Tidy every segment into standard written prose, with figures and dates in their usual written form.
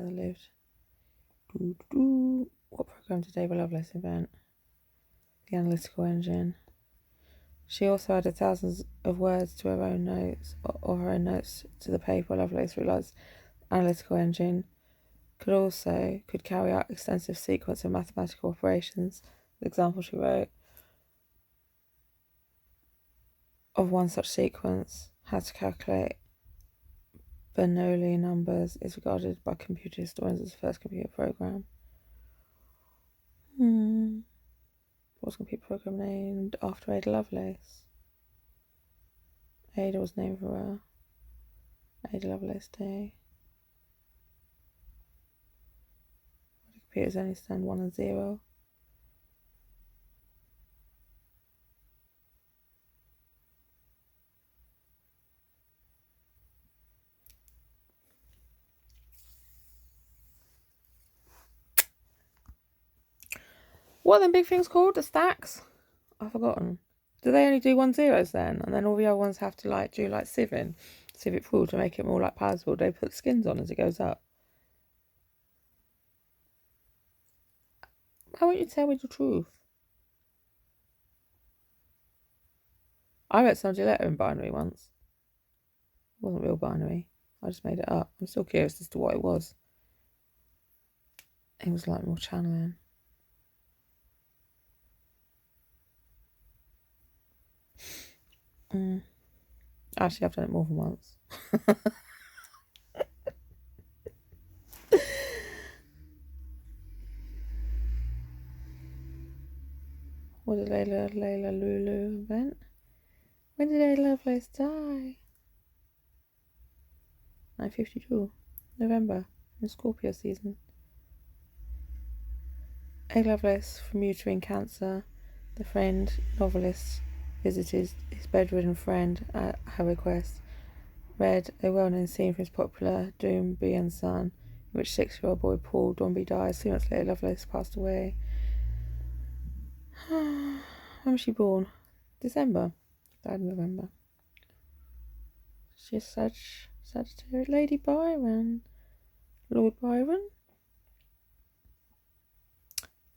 together lived. What program did Ada Lovelace invent? The analytical engine. She also added thousands of words to her own notes, to the paper. Lovelace realised the analytical engine could carry out extensive sequence of mathematical operations. The example she wrote of one such sequence, how to calculate Bernoulli numbers, is regarded by computer historians as the first computer program. What was a computer program named after Ada Lovelace? Ada was named for Ada Lovelace Day. Why do computers only stand 1 and 0? What are them big things called? The stacks? I've forgotten. Do they only do 1 zeros then? And then all the other ones have to do civic pool to make it more palatable. They put skins on as it goes up. Why won't you tell me the truth? I wrote somebody's letter in binary once. It wasn't real binary. I just made it up. I'm still curious as to what it was. It was more channeling. Actually, I've done it more than once. What did Layla Lulu invent? When did Ada Lovelace die? 952. November. In Scorpio season. Ada Lovelace, from uterine cancer. The friend novelist visited his bedridden friend at her request. Read a well-known scene from his popular Dombey and Son, in which 6-year-old boy Paul Dombey dies. 2 months later, Lovelace passed away. When was she born? December. Died in November. She's Sagittarius. Lady Byron. Lord Byron.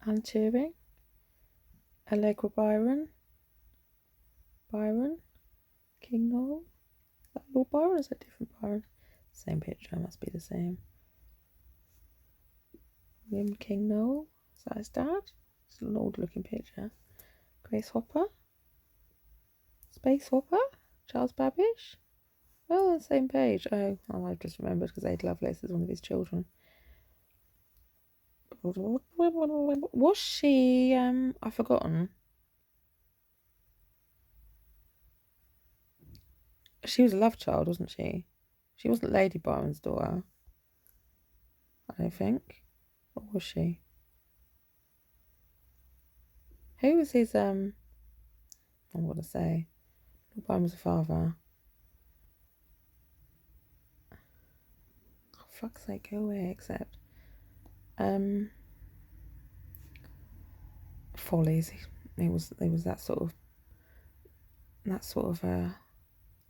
Anne Turing. Allegra Byron. King Noel. Is that Lord Byron or is that different Byron? Same picture, must be the same. William King Noel. Is that his dad? It's an old looking picture. Grace Hopper. Space Hopper. Charles Babbage. Oh, the same page. Oh, I've just remembered because Ada Lovelace is one of his children. Was she, I've forgotten. She was a love child, wasn't she? She wasn't Lady Byron's daughter. I don't think. Or was she? Who was his, I'm going to say. Lord Byron was a father. Oh, fuck's sake, go away, except. Follies. It was that sort of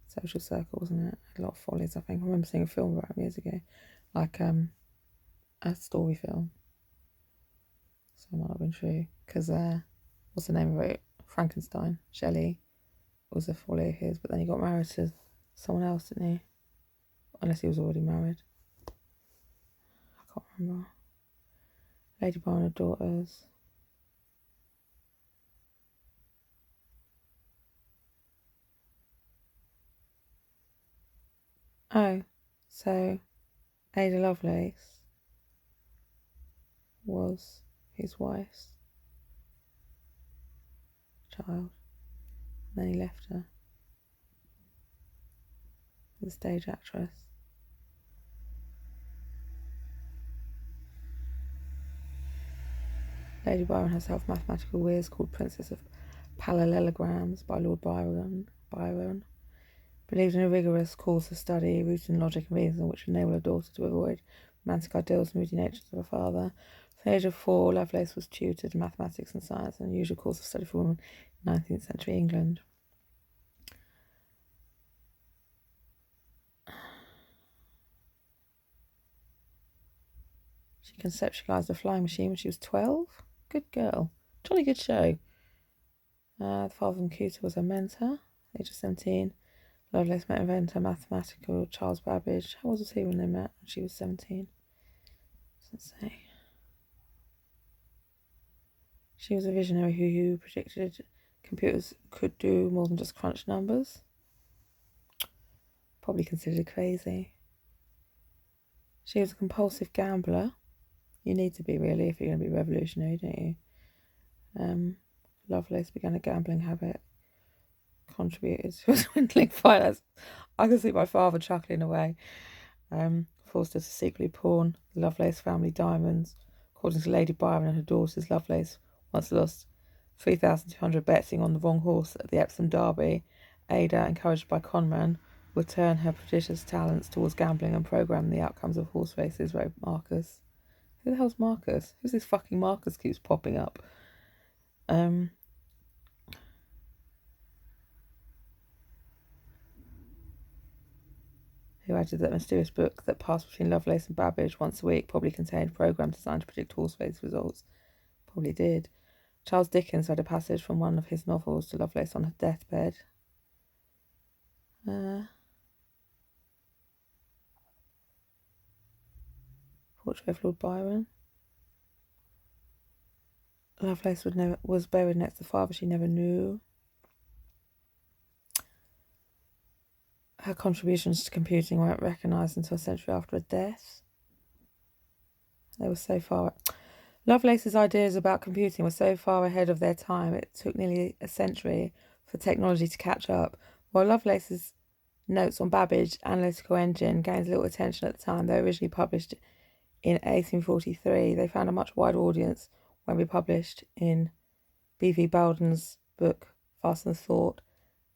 social circle, wasn't it? A lot of Follies, I think. I remember seeing a film about him years ago, like a story film. So it might not have been true because what's the name of it? Frankenstein. Shelley was a Folly of his, but then he got married to someone else, didn't he? Unless he was already married. I can't remember. Lady Byron had daughters. Oh, so Ada Lovelace was his wife's child. And then he left her. The stage actress. Lady Byron herself, mathematical whiz called Princess of Parallelograms by Lord Byron. Believed in a rigorous course of study rooted in logic and reason, which would enable her daughter to avoid romantic ideals and moody natures of her father. From the age of 4, Lovelace was tutored in mathematics and science, an unusual course of study for women in 19th century England. She conceptualised a flying machine when she was 12. Good girl. Jolly good show. The father of computer was her mentor, age of 17. Lovelace met inventor mathematical Charles Babbage. How old was he when they met? She was 17. Doesn't say. She was a visionary who predicted computers could do more than just crunch numbers. Probably considered crazy. She was a compulsive gambler. You need to be, really, if you're going to be revolutionary, don't you? Lovelace began a gambling habit, contributed to a dwindling finance. I can see my father chuckling away. Forced her to secretly pawn the Lovelace family diamonds. According to Lady Byron and her daughters, Lovelace once lost 3,200 betting on the wrong horse at the Epsom Derby. Ada, encouraged by Conran, would turn her prodigious talents towards gambling and program the outcomes of horse races, wrote Marcus. Who the hell's Marcus? Who's this fucking Marcus keeps popping up? Who added that mysterious book that passed between Lovelace and Babbage once a week probably contained a programme designed to predict horse race results. Probably did. Charles Dickens read a passage from one of his novels to Lovelace on her deathbed. Portrait of Lord Byron. Lovelace was buried next to the father she never knew. Her contributions to computing weren't recognised until a century after her death. They were so far... Lovelace's ideas about computing were so far ahead of their time, it took nearly a century for technology to catch up. While Lovelace's notes on Babbage analytical engine gained little attention at the time, they were originally published in 1843. They found a much wider audience when republished in B.V. Bowden's book, Fasten the Thought,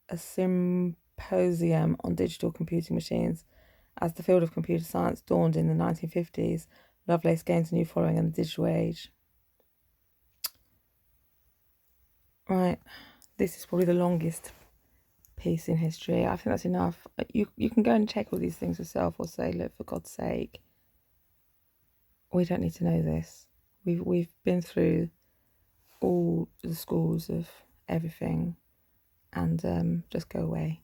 a symposium on digital computing machines. As the field of computer science dawned in the 1950s, Lovelace gains a new following in the digital age. Right, this is probably the longest piece in history. I think that's enough. You can go and check all these things yourself, or say, look, for God's sake, we don't need to know this. We've been through all the schools of everything, and just go away.